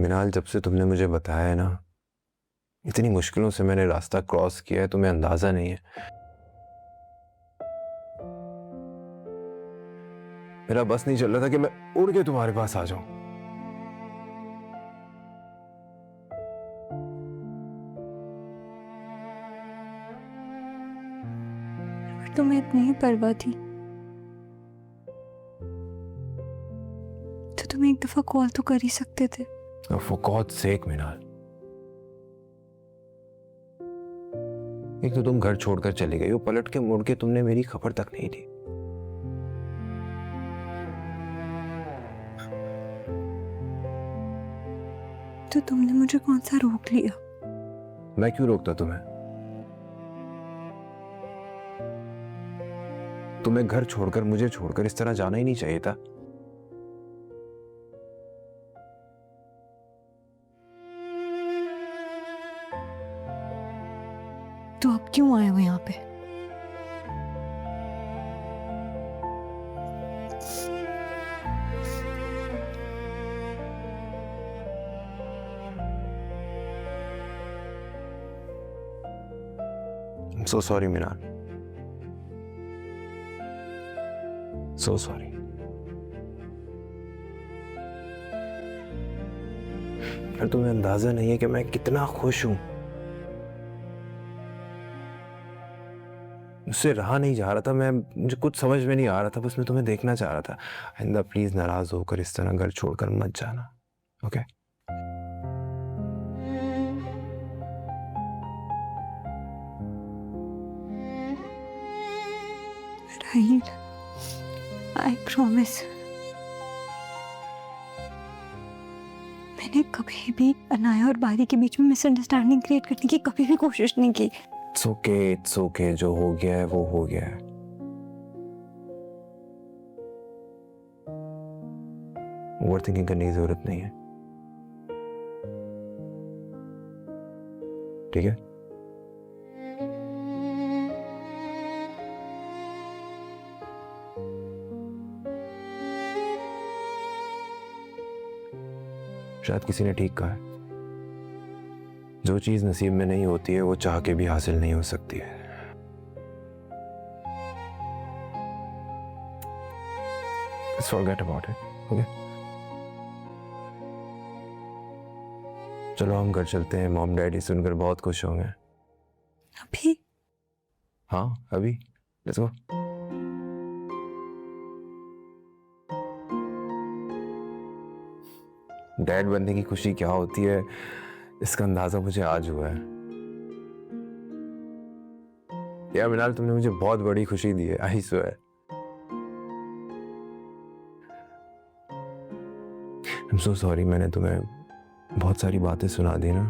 मिनाल, जब से तुमने मुझे बताया है ना, इतनी मुश्किलों से मैंने रास्ता क्रॉस किया है, तुम्हें अंदाजा नहीं है। मेरा बस नहीं चल रहा था कि मैं उड़ के तुम्हारे पास आ जाऊं। तुम्हें इतनी ही परवाह थी तो तुम एक दफा कॉल तो कर ही सकते थे। फॉर गॉड सेक मिनाल, एक तो तुम घर छोड़कर चली गई हो, पलट के मुड़ के तुमने मेरी खबर तक नहीं ली। तो तुमने मुझे कौन सा रोक लिया? मैं क्यों रोकता तुम्हें? तुम्हें घर छोड़कर, मुझे छोड़कर इस तरह जाना ही नहीं चाहिए था। तो अब क्यों आए हो यहाँ पे? I'm so sorry Minal, so sorry। पर तुम्हें अंदाजा नहीं है कि मैं कितना खुश हूं। मुझसे रहा नहीं जा रहा था, मुझे कुछ समझ में नहीं आ रहा था, बस मैं तुम्हें देखना चाह रहा था। आइंदा प्लीज नाराज होकर इस तरह घर छोड़कर मत जाना, ओके? राहील, आई प्रॉमिस, मैंने कभी भी अनाया और बारी के बीच में मिसअंडरस्टैंडिंग क्रिएट करने की कभी भी कोशिश नहीं की। इट्स ओके, जो हो गया है वो हो गया है। ओवर थिंकिंग करने की जरूरत नहीं है, ठीक है? शायद किसी ने ठीक कहा है, जो चीज नसीब में नहीं होती है वो चाह के भी हासिल नहीं हो सकती है। Just forget about it, okay? चलो हम घर चलते हैं, मॉम डैडी सुनकर बहुत खुश होंगे। अभी? हाँ अभी, लेट्स गो। डैड बनने की खुशी क्या होती है, इसका अंदाजा मुझे आज हुआ है। यार मिनाल, तुमने मुझे बहुत बड़ी खुशी दी है, I swear. I am so sorry, मैंने तुम्हें बहुत सारी बातें सुना दी ना,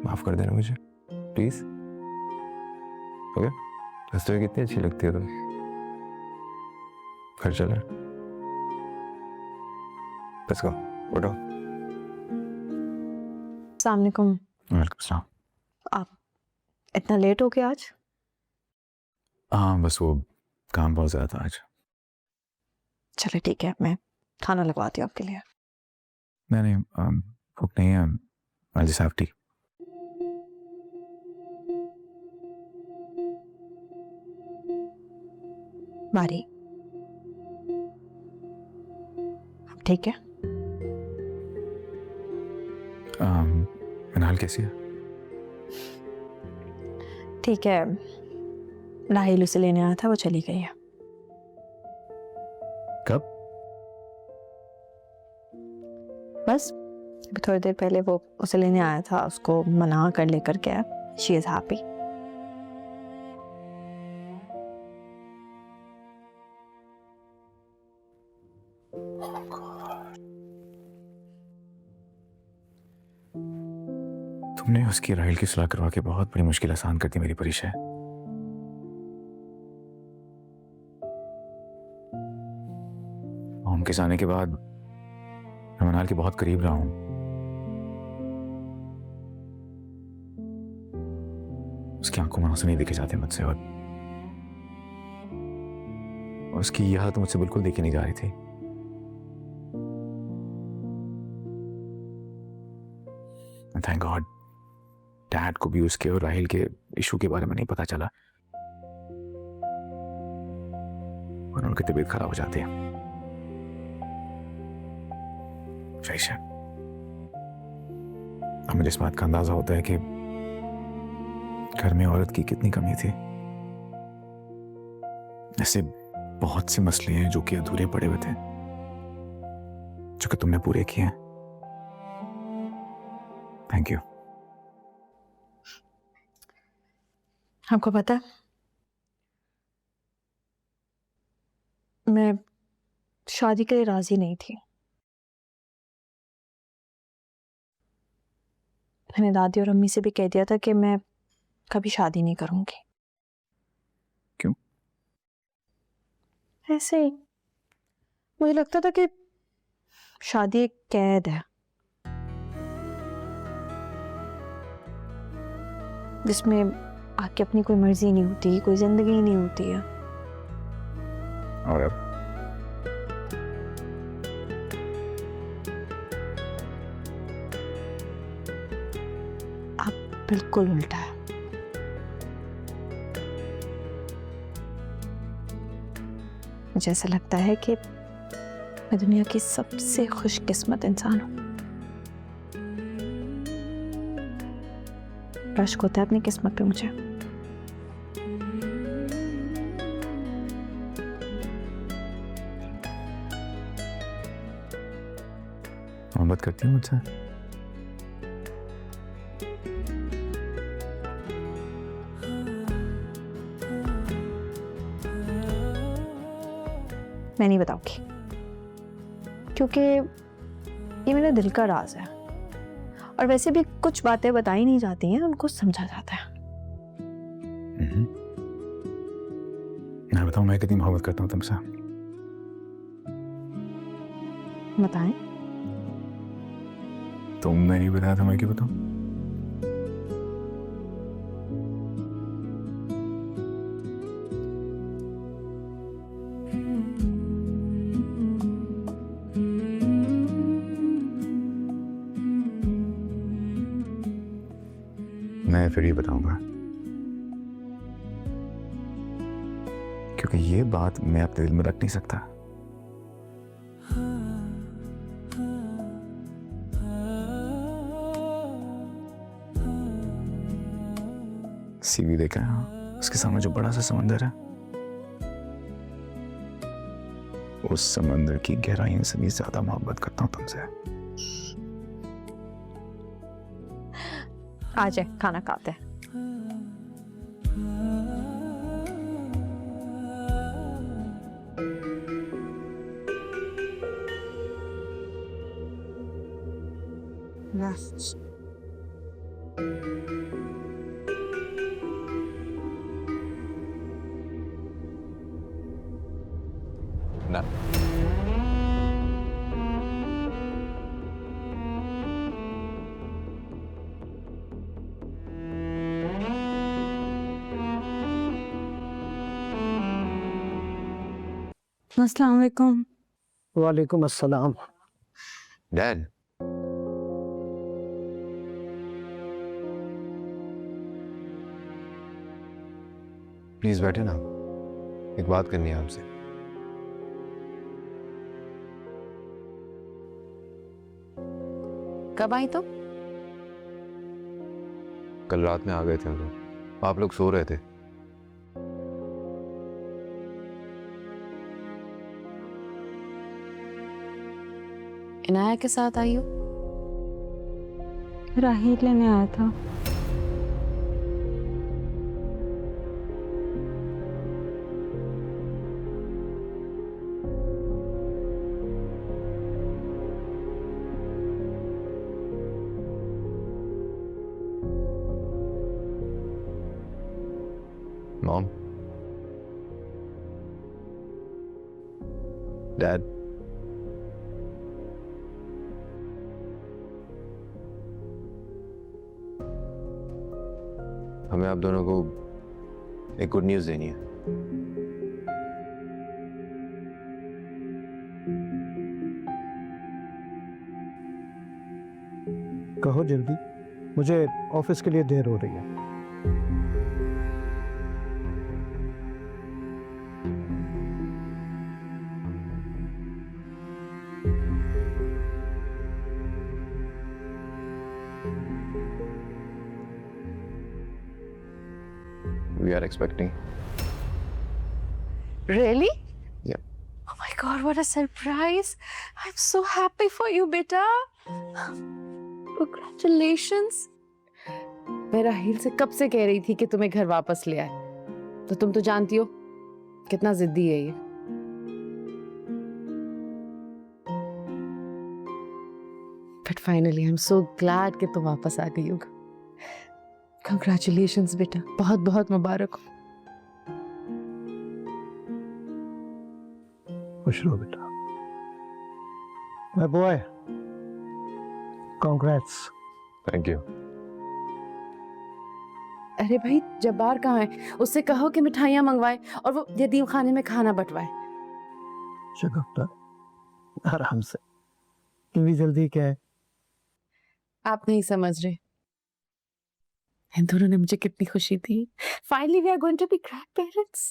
माफ कर देना मुझे प्लीज, ओके? हंसते हुए कितनी अच्छी लगती है तुम। घर चले, लेट्स गो, उठो। अस्सलाम वालेकुम। वालेकुम सलाम। आप इतना लेट हो गया आज? हाँ बस वो काम बहुत ज़्यादा था आज। चलो ठीक है, मैं खाना लगवाती हूँ आपके लिए। नहीं भूख नहीं है, आई जस्ट हैव टी। बारी, अब ठीक है? मिनाल कैसी है? ठीक है, राहिल उसे लेने आया था, वो चली गई है। कब? बस अभी थोड़ी देर पहले वो उसे लेने आया था, उसको मना कर लेकर गया। She is happy. तुमने उसकी राहिल की सुलह करवा के बहुत बड़ी मुश्किल आसान कर दी मेरी परीक्षा। मॉम के जाने के बाद मैं मनाल के बहुत करीब रहा हूं। उसकी आंखों में आंसू नहीं देखे जाते मुझसे, और उसकी यह हालत मुझसे बिल्कुल देखी नहीं जा रही थी। थैंक गॉड डैड को भी उसके और राहिल के इशू के बारे में नहीं पता चला और उनकी तबीयत खराब हो जाती है। शैशा, अब मुझे इस बात का अंदाजा होता है कि घर में औरत की कितनी कमी थी। ऐसे बहुत से मसले हैं जो कि अधूरे पड़े हुए थे, जो कि तुमने पूरे किए हैं। Thank you. आपको पता है, मैं शादी के लिए राजी नहीं थी। मैंने दादी और अम्मी से भी कह दिया था कि मैं कभी शादी नहीं करूंगी। क्यों? ऐसे ही मुझे लगता था कि शादी एक कैद है जिसमें आके अपनी कोई मर्जी नहीं होती, कोई जिंदगी नहीं होती है। और अब बिल्कुल उल्टा है। मुझे ऐसा लगता है कि मैं दुनिया की सबसे खुशकिस्मत इंसान हूं। रश्क होता है अपनी किस्मत पे मुझे। मोहब्बत करती हूँ मुझसे? मैं नहीं बताऊंगी, क्योंकि ये मेरे दिल का राज है और वैसे भी कुछ बातें बताई नहीं जाती हैं, उनको समझा जाता है। मैं बताऊं मैं कितनी मोहब्बत करता हूँ तुमसे? बताएं। तुमने नहीं बताया था, मैं क्यों बताऊं? मैं फिर ये बताऊंगा, क्योंकि ये बात मैं अपने दिल में रख नहीं सकता। सीवी देखा है, उसके सामने जो बड़ा सा समंदर है, उस समंदर की गहराइयों से भी ज्यादा मोहब्बत करता हूं तुमसे। आ जाए, खाना खाते हैं। ना अस्सलाम वालेकुम। वालेकुम अस्सलाम। डैड, प्लीज बैठे ना, एक बात करनी है आपसे। कब आई तुम? कल रात में आ गए थे हम लोग, आप लोग सो रहे थे। इनाया के साथ आई हो? राहिल लेने आया था। मॉम, डैड, हमें आप दोनों को एक गुड न्यूज़ देनी है। कहो जल्दी। मुझे ऑफिस के लिए देर हो रही है। We are expecting. Really? Yeah. Oh my God, what a surprise! I'm so happy for you, beta. Congratulations. मैं राहिल से कब से कह रही थी कि तुम्हें घर वापस ले आए, तो तुम तो जानती हो कितना जिद्दी है ये। But finally, I'm so glad कि तुम वापस आ गई हो। Congratulations, बेटा, बहुत बहुत मुबारक हो। खुश रहो बेटा। My boy, congrats. Thank you. अरे भाई, जब्बार कहाँ है? उससे कहो कि मिठाइयाँ मंगवाए और वो यतीम खाने में खाना बंटवाए। शगुफ्ता, आराम से। इतनी जल्दी क्या है? आप नहीं समझ रहे। इन दोनों ने मुझे कितनी खुशी दी। Finally, we are going to be grandparents.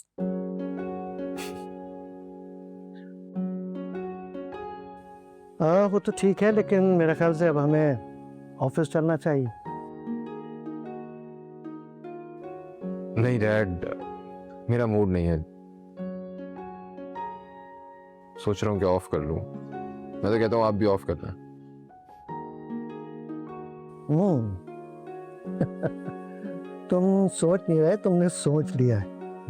हाँ, वो तो ठीक है, लेकिन मेरे ख्याल से अब हमें ऑफिस चलना चाहिए। नहीं डैड, मेरा मूड नहीं है। सोच रहा हूँ कि ऑफ कर लूं। मैं तो कहता हूँ आप भी ऑफ करना। तुम सोच नहीं रहे, तुमने सोच लिया है।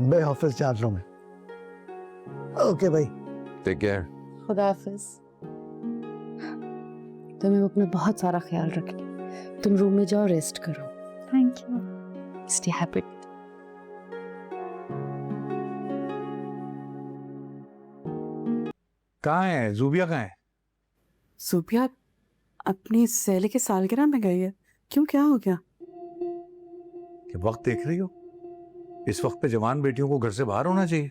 मैं ऑफिस जा रहा हूँ। ओके भाई, टेक केयर। खुदा हाफिज। तुम्हें अपना बहुत सारा ख्याल रखना। तुम रूम में जाओ, रेस्ट करो। Thank you. Stay happy. कहाँ है जूबिया? कहाँ है? सूफिया अपनी सहेली की सालगिरह में गई है। क्यों, क्या हो गया? कि वक्त देख रही हो? इस वक्त पे जवान बेटियों को घर से बाहर होना चाहिए।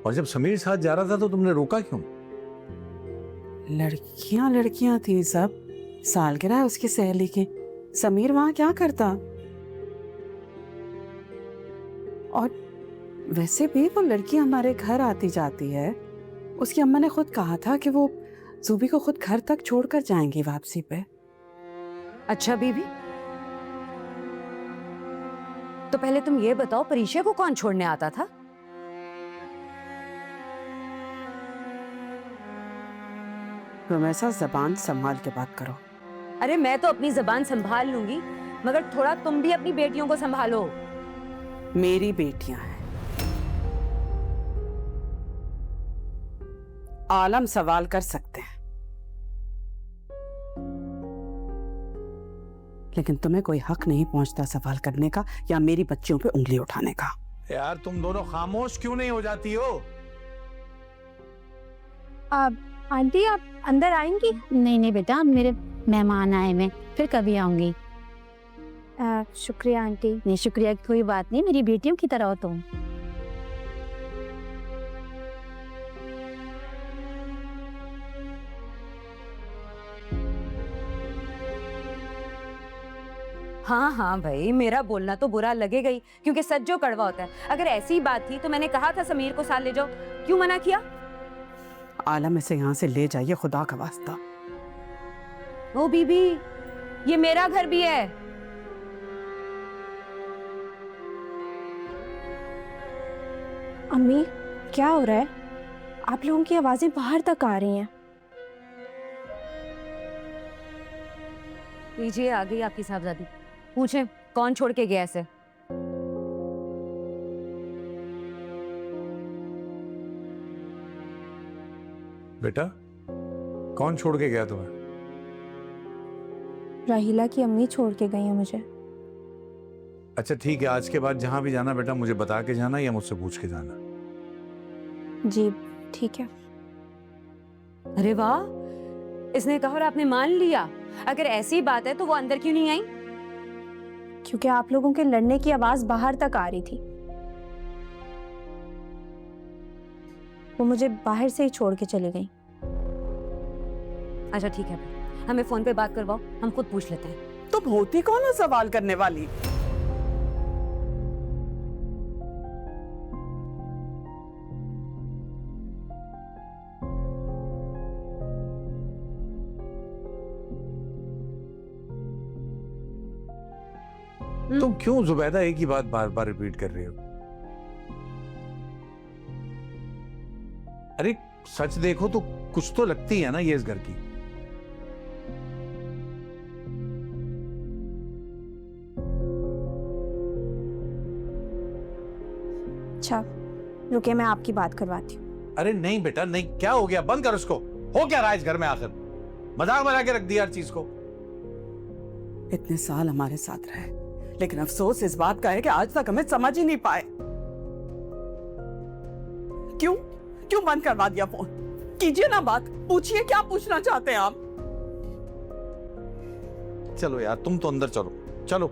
और जब समीर साथ जा रहा था तो तुमने रोका क्यों? लड़कियां लड़कियां थी सब। सालगिरह है उसकी सहेली की। समीर वहां क्या करता? और वैसे भी वो लड़की हमारे घर आती जाती है। उसकी अम्मा ने खुद कहा था कि वो जूबी को खुद घर तक छोड़कर जाएंगी वापसी पे। अच्छा बीबी, तो पहले तुम ये बताओ, परीक्षा को कौन छोड़ने आता था? तुम ऐसा जबान संभाल के बात करो। अरे मैं तो अपनी जबान संभाल लूंगी, मगर थोड़ा तुम भी अपनी बेटियों को संभालो। मेरी बेटियां हैं। आलम सवाल कर सकते हैं, लेकिन तुम्हें कोई हक नहीं पहुंचता सवाल करने का या मेरी बच्चियों पे उंगली उठाने का। यार तुम दोनों खामोश क्यों नहीं हो जाती हो? आंटी आप अंदर आएंगी? नहीं नहीं बेटा, मेरे मेहमान आए, मैं फिर कभी आऊंगी। शुक्रिया आंटी। नहीं शुक्रिया की कोई बात नहीं, मेरी बेटियों की तरह हो तुम। हाँ हाँ भाई, मेरा बोलना तो बुरा लगेगा ही, क्योंकि सच जो कड़वा होता है। अगर ऐसी बात थी तो मैंने कहा था समीर को साथ ले जाओ, क्यों मना किया? आलम इसे यहाँ से ले जाइए, खुदा का वास्ता। ओ बीबी, ये मेरा घर भी है। अम्मी क्या हो रहा है? आप लोगों की आवाजें बाहर तक आ रही हैं। लीजिए, आ गई आपकी साहबजादी। पूछें कौन छोड़ के गया ऐसे? बेटा कौन छोड़ के गया तुम्हें? राहिला की अम्मी छोड़ के गई है मुझे। अच्छा ठीक है, आज के बाद जहां भी जाना बेटा मुझे बता के जाना या मुझसे पूछ के जाना। जी ठीक है। अरे वाह, इसने कहा और आपने मान लिया। अगर ऐसी बात है तो वो अंदर क्यों नहीं आई? क्योंकि आप लोगों के लड़ने की आवाज बाहर तक आ रही थी। वो मुझे बाहर से ही छोड़ के चली गई। अच्छा ठीक है, हमें फोन पे बात करवाओ, हम खुद पूछ लेते हैं। तुम होती कौन है सवाल करने वाली? तुम क्यों जुबैदा एक ही बात बार बार रिपीट कर रही हो? अरे सच देखो तो कुछ तो लगती है ना ये इस घर की। अच्छा रुके, मैं आपकी बात करवाती हूँ। अरे नहीं बेटा नहीं, क्या हो गया? बंद कर उसको। हो क्या रहा है इस घर में आखिर? मजाक बना के रख दिया हर चीज को। इतने साल हमारे साथ रहे, लेकिन अफसोस इस बात का है कि आज तक हमें समझ ही नहीं पाए। क्यों क्यों बंद करवा दिया फोन? कीजिए ना बात, पूछिए क्या पूछना चाहते हैं आप। चलो यार तुम तो अंदर चलो, चलो।